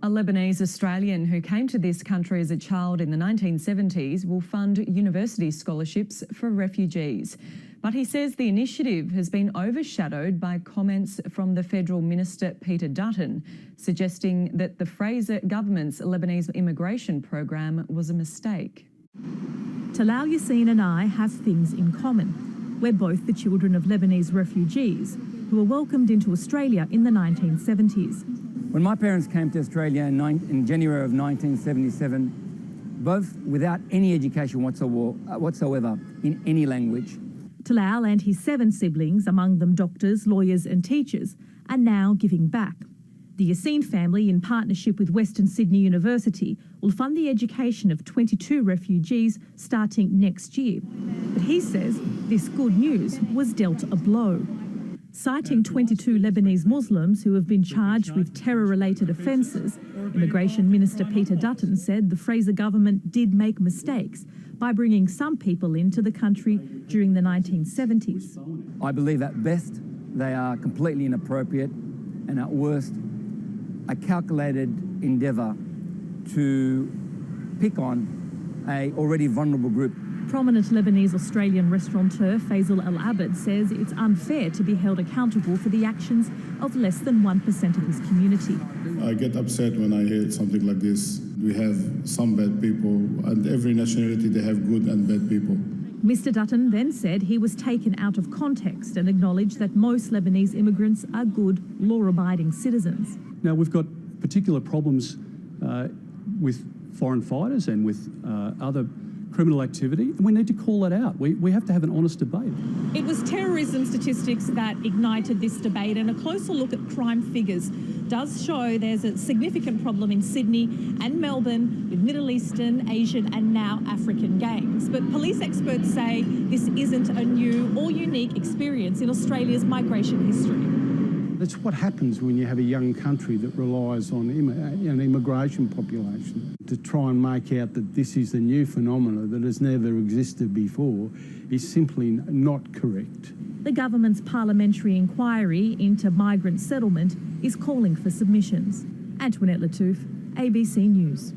A Lebanese Australian who came to this country as a child in the 1970s will fund university scholarships for refugees. But he says the initiative has been overshadowed by comments from the Federal Minister Peter Dutton, suggesting that the Fraser government's Lebanese immigration program was a mistake. Talal Yassine and I have things in common. We're both the children of Lebanese refugees who were welcomed into Australia in the 1970s. When my parents came to Australia in January of 1977, both without any education whatsoever in any language. Talal and his 7 siblings, among them doctors, lawyers and teachers, are now giving back. The Yassine family, in partnership with Western Sydney University, will fund the education of 22 refugees starting next year. But he says this good news was dealt a blow. Citing 22 Lebanese Muslims who have been charged with terror-related offences, Immigration Minister Peter Dutton said the Fraser government did make mistakes by bringing some people into the country during the 1970s. I believe at best they are completely inappropriate and at worst a calculated endeavour to pick on a already vulnerable group. Prominent Lebanese Australian restaurateur Faisal Al Abed says it's unfair to be held accountable for the actions of less than 1% of his community. I get upset when I hear something like this. We have some bad people, and every nationality they have good and bad people. Mr Dutton then said he was taken out of context and acknowledged that most Lebanese immigrants are good, law-abiding citizens. Now, we've got particular problems with foreign fighters and with other criminal activity, and we need to call that out. We have to have an honest debate. It was terrorism statistics that ignited this debate, and a closer look at crime figures does show there's a significant problem in Sydney and Melbourne with Middle Eastern, Asian and now African gangs. But police experts say this isn't a new or unique experience in Australia's migration history. That's what happens when you have a young country that relies on an immigration population. To try and make out that this is a new phenomenon that has never existed before is simply not correct. The government's parliamentary inquiry into migrant settlement is calling for submissions. Antoinette, Lattouf, ABC News.